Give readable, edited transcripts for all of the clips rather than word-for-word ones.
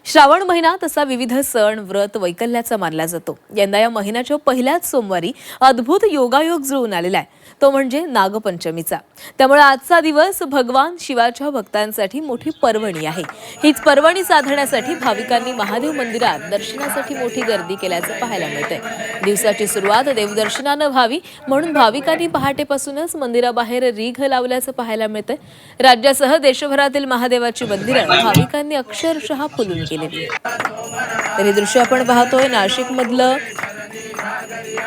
श्रावण महिना तसा विविध सण व्रत वैकल्याचा मानला जातो। यंदा या महिन्याच्या पहिल्याच सोमवारी अद्भुत योगायोग जुळून आलेला आहे, तो म्हणजे नागपंचमीचा। त्यामुळे आजचा दिवस भगवान शिवाच्या भक्तांसाठी मोठी पर्वणी आहे। हीच पर्वणी साधण्यासाठी भाविकांनी महादेव मंदिरात दर्शनासाठी मोठी गर्दी केल्याचं पाहायला मिळतंय। दिवसाची सुरुवात देवदर्शनानं व्हावी म्हणून भाविकांनी पहाटेपासूनच मंदिराबाहेर रीघ लावल्याचं पाहायला मिळतंय। राज्यासह देशभरातील महादेवाची मंदिरं भाविकांनी अक्षरशः फुलून गेलेली आहे। तर हे दृश्य आपण पाहतोय नाशिक मधलं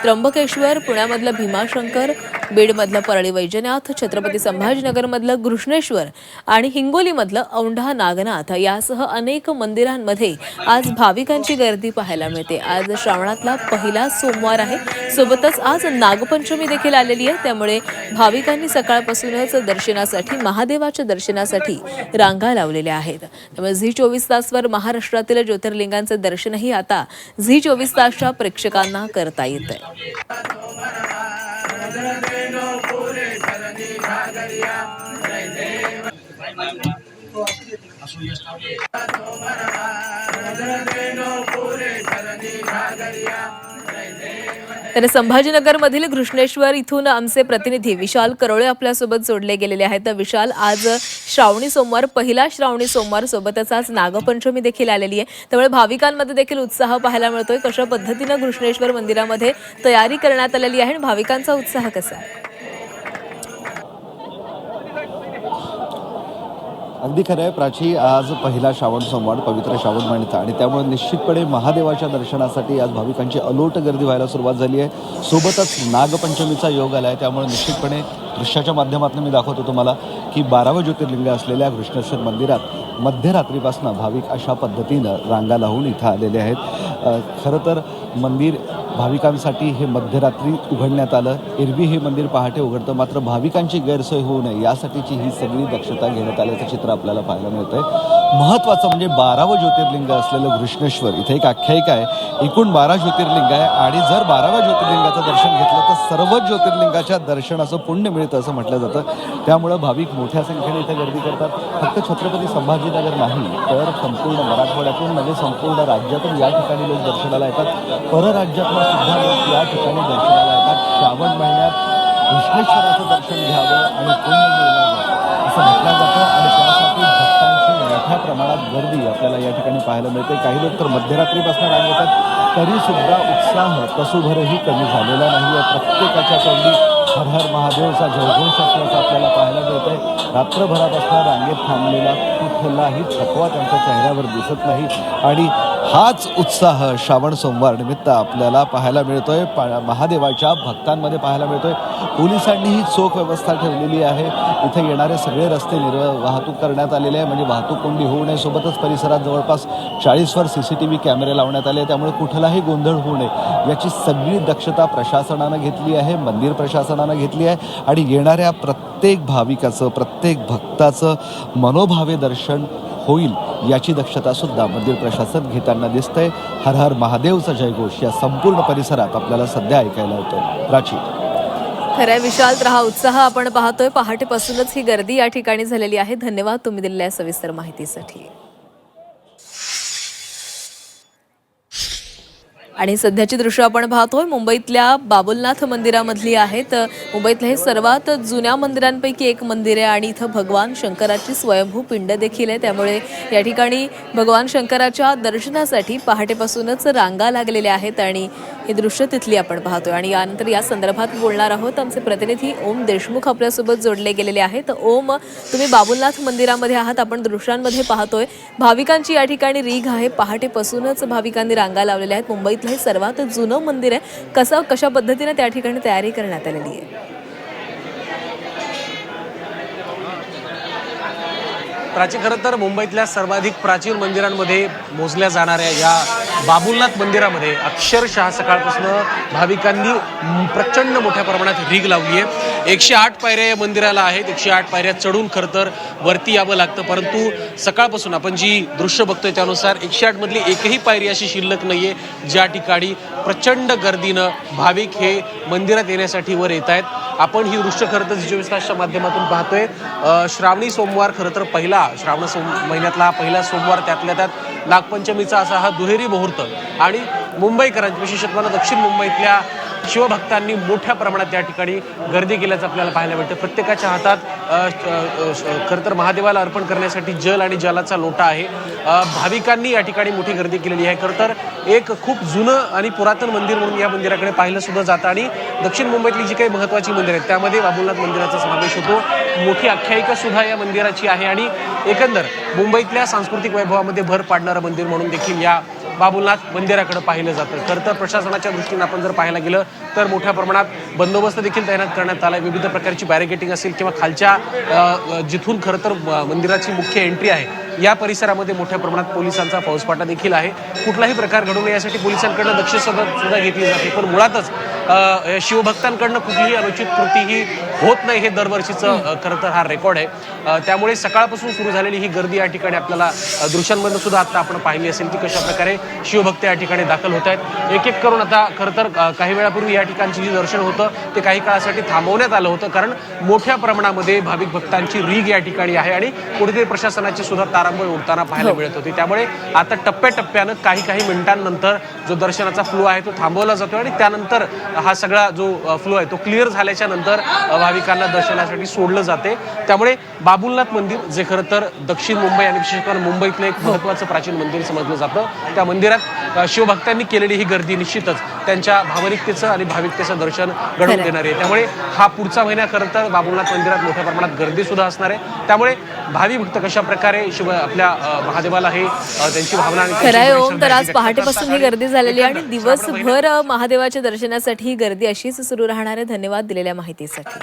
त्र्यंबकेश्वर, पुण्यामधलं भीमाशंकर, बीडमधलं परळी वैजनाथ, छत्रपती संभाजीनगर मधलं घृष्णेश्वर आणि हिंगोलीमधलं औंढा नागनाथ यासह अनेक मंदिरांमध्ये आज भाविकांची गर्दी पाहायला मिळते। आज श्रावणातला पहिला सोमवार आहे, सोबतच आज नागपंचमी देखील आलेली आहे। त्यामुळे भाविकांनी सकाळपासूनच दर्शनासाठी महादेवाच्या दर्शनासाठी रांगा लावलेल्या आहेत। त्यामुळे झी 24 तासवर महाराष्ट्रातील ज्योतिर्लिंगांचं दर्शनही आता झी 24 तासच्या प्रेक्षकांना करता येतंय। तर संभाजीनगर मधील घृष्णेश्वर इथून आमचे प्रतिनिधी विशाल करोळे आपल्यासोबत जोडले गेलेले आहेत। तर विशाल, आज श्रावणी सोमवार, पहिला श्रावणी सोमवार, सोबतच आज नागपंचमी देखील आलेली आहे। त्यामुळे भाविकांमध्ये देखील उत्साह पाहायला मिळतोय। कशा पद्धतीने घृष्णेश्वर मंदिरामध्ये तयारी करण्यात आलेली आहे आणि भाविकांचा उत्साह कसा आहे? अगदी खरं आहे प्राची, आज पहिला श्रावण सोमवार, पवित्र श्रावण महिना आणि त्यामुळे निश्चितपणे महादेवाच्या दर्शनासाठी आज भाविकांची अलोट गर्दी व्हायला सुरुवात झाली आहे। सोबतच नागपंचमीचा योग आला आहे, त्यामुळे निश्चितपणे दृश्याच्या माध्यमातून मी दाखवतो तुम्हाला की 12वं ज्योतिर्लिंग असलेल्या घृष्णेश्वर मंदिरात मध्यरात्रीपासून भाविक अशा पद्धतीनं रांगा लावून इथं आलेले आहेत। खरं तर मंदिर भाविकांसाठी हे मध्यरात्री उघडण्यात आलं। एरवी हे मंदिर पहाटे उघडतं, मात्र भाविकांची गैरसोय होऊ नये यासाठीची ही सगळी दक्षता घेण्यात आल्याचं चित्र आपल्याला पाहायला मिळतंय। महत्त्वाचं म्हणजे 12वं ज्योतिर्लिंग असलेलं घृष्णेश्वर, इथे एक आख्यायिका आहे। एकूण 12 ज्योतिर्लिंग आहे आणि जर 12व्या ज्योतिर्लिंगाचं दर्शन घेतलं तर सर्व ज्योतिर्लिंगाच्या दर्शनाचं पुण्य मिळतं असं म्हटलं जातं। त्यामुळं भाविक मोठ्या संख्येने इथे गर्दी करतात। फक्त छत्रपती संभाजीनगर नाही तर संपूर्ण मराठवाड्यातून म्हणजे संपूर्ण राज्यातून या ठिकाणी लोक दर्शनाला येतात। परराज्यातून सुद्धा लोक या ठिकाणी दर्शनाला येतात। श्रावण महिन्यात घृष्णेश्वराचं दर्शन घ्यावं आणि पुण्य मिळवावं असं म्हटलं जातं आणि त्यासाठी भक्तांची मोठ्या प्रमाणात गर्दी आपल्याला या ठिकाणी पाहायला मिळते। काही लोक तर मध्यरात्रीपासून रांग येतात, तरी सुद्धा उत्साह कसुभरही कमी झालेला नाही आहे। प्रत्येकाच्या तोंडी हर हर महादेवचा जयघोष असल्याचं आपल्याला पाहायला मिळतंय। रात्रभरापासून रांगेत थांबलेला कुठलाही थकवा त्यांच्या चेहऱ्यावर दिसत नाही आणि हाच उत्साह श्रावण सोमवार निमित्त आपल्याला पाहायला मिळतोय, महादेवाच्या भक्तांमध्ये पाहायला मिळतोय। पोलिसांनीही चोख व्यवस्था ठेवलेली आहे। इथे येणारे सगळे रस्ते वाहतूक करण्यात आलेले आहे, म्हणजे वाहतूक कोंडी होऊ नये। सोबतच परिसरात जवळपास 40वर CCTV कॅमेरे लावण्यात आले, त्यामुळे कुठलाही गोंधळ होऊ नये याची सगळी दक्षता प्रशासनानं घेतली आहे, मंदिर प्रशासनानं घेतली आहे आणि येणाऱ्या प्रत्येक भाविकाचं, प्रत्येक भक्ताचं मनोभावे दर्शन होईल याची दक्षता सुद्धा मंदिर प्रशासन घेताना दिसतंय। हर हर महादेवचा जयघोष या संपूर्ण परिसरात आपल्याला सध्या ऐकायला होतोय। प्राची, खरंय विशाल, तर हा उत्साह आपण पाहतोय। पहाटेपासूनच ही गर्दी या ठिकाणी झालेली आहे। धन्यवाद तुम्ही दिलेल्या सविस्तर माहितीसाठी। आणि सध्याची दृश्य आपण पाहतोय मुंबईतल्या बाबुलनाथ मंदिरामधली आहेत। मुंबईतलं हे सर्वात जुन्या मंदिरांपैकी एक मंदिर आहे आणि इथं भगवान शंकराची स्वयंभू पिंड देखील आहे। त्यामुळे या ठिकाणी भगवान शंकराच्या दर्शनासाठी पहाटेपासूनच रांगा लागलेल्या आहेत आणि हे दृश्य तिथली आपण पाहतोय। आणि यानंतर या संदर्भात बोलणार आहोत, आमचे प्रतिनिधी ओम देशमुख आपल्यासोबत जोडले गेलेले आहेत। ओम, तुम्ही बाबुलनाथ मंदिरामध्ये आहात, आपण दृश्यांमध्ये पाहतोय भाविकांची या ठिकाणी रीघ आहे। पहाटेपासूनच भाविकांनी रांगा लावलेल्या आहेत। मुंबईतलं हे सर्वात जुनं मंदिर आहे, कशा पद्धतीने त्या ठिकाणी तयारी करण्यात आलेली आहे? प्राचीन, खरं तर मुंबईतल्या सर्वाधिक प्राचीन मंदिरांमध्ये मोजल्या जाणाऱ्या या बाबुलनाथ मंदिरामध्ये अक्षरशः सकाळपासून भाविकांनी प्रचंड मोठ्या प्रमाणात रीघ लावली आहे। 108 पायऱ्या या मंदिराला आहेत। 108 पायऱ्या चढून खरं तर वरती यावं लागतं, परंतु सकाळपासून आपण जी दृश्य बघतोय त्यानुसार 108 मधली एकही पायरी अशी शिल्लक नाहीये ज्या ठिकाणी प्रचंड गर्दीनं भाविक हे मंदिरात येण्यासाठी वर येत आहेत। आपण ही दृश्य खरं तर झी 24 तासच्या माध्यमातून पाहतोय. श्रावणी सोमवार खरं तर पहिला महिन्यातला हा पहिला सोमवार, त्यातल्या त्यात नागपंचमीचा असा हा दुहेरी मुहूर्त आणि मुंबईकरांची विशेषत्वानं दक्षिण मुंबईतल्या शिवभक्तांनी मोठ्या प्रमाणात या ठिकाणी गर्दी केल्याचं आपल्याला पाहायला मिळतं. प्रत्येकाच्या हातात खरं तर महादेवाला अर्पण करण्यासाठी जल आणि जलाचा लोटा आहे. भाविकांनी या ठिकाणी मोठी गर्दी केलेली आहे. खरं तर एक खूप जुनं आणि पुरातन मंदिर म्हणून या मंदिराकडे पाहिलं सुद्धा जातं आणि दक्षिण मुंबईतली जी काही महत्त्वाची मंदिरं आहेत त्यामध्ये बाबुलनाथ मंदिराचा समावेश होतो. मोठी आख्यायिका सुद्धा या मंदिराची आहे आणि एकंदर मुंबईतल्या सांस्कृतिक वैभवामध्ये भर पाडणारं मंदिर म्हणून देखील या बाबुलनाथ मंदिराकडे पाहिलं जातं. खरं तर प्रशासनाच्या दृष्टीने आपण जर पाहायला गेलं तर मोठ्या प्रमाणात बंदोबस्त देखील तैनात करण्यात आला. विविध प्रकारची बॅरिकेटिंग असेल किंवा खालच्या जिथून खरं तर मंदिराची मुख्य एंट्री आहे या परिसरामध्ये मोठ्या प्रमाणात पोलिसांचा फौजफाटा देखील आहे. कुठलाही प्रकार घडू नये यासाठी पोलिसांकडनं दक्षता सुद्धा घेतली जाते. पण मुळातच शिवभक्तांकडनं कुठलीही अनुचित कृती ही होत नाही हे दरवर्षीचं खरं तर हा रेकॉर्ड आहे. त्यामुळे सकाळपासून सुरू झालेली ही गर्दी या ठिकाणी आपल्याला दृश्यांमधून सुद्धा आता आपण पाहिली असेल की कशा प्रकारे शिवभक्त या ठिकाणी दाखल होत आहेत. एक एक करून आता खरं तर काही वेळापूर्वी या ठिकाणची जी दर्शन होतं ते काही काळासाठी थांबवण्यात आलं होतं, कारण मोठ्या प्रमाणामध्ये भाविक भक्तांची रीग या ठिकाणी आहे आणि कुठेतरी प्रशासनाची सुद्धा तारांबळ उडताना पाहायला मिळत होती. त्यामुळे आता टप्प्याटप्प्यानं काही मिनिटांनंतर जो दर्शनाचा फ्लो आहे तो थांबवला जातो आणि त्यानंतर हा सगळा जो फ्लो आहे तो क्लिअर झाल्याच्या नंतर भाविकांना दर्शनासाठी सोडलं जाते. त्यामुळे बाबुलनाथ मंदिर जे खरं तर दक्षिण मुंबई आणि विशेषतः मुंबईतलं एक महत्त्वाचं प्राचीन मंदिर समजलं जातं, त्या मंदिरात शिवभक्तांनी केलेली ही गर्दी निश्चितच त्यांच्या भावनिकतेचं आणि भाविकतेचं दर्शन घडवून देणार आहे. त्यामुळे हा पुढचा महिना खरं तर बाबुलनाथ मंदिरात मोठ्या प्रमाणात गर्दी सुद्धा असणार आहे. त्यामुळे भावी भक्त कशा प्रकारे आपल्या महादेवाला हे त्यांची भावना आणि खरं आहे ओम. तर आज पहाटेपासून ही गर्दी झालेली आहे आणि दिवसभर महादेवाच्या दर्शनासाठी ही गर्दी अशीच सुरू राहणार आहे. धन्यवाद दिलेल्या माहितीसाठी.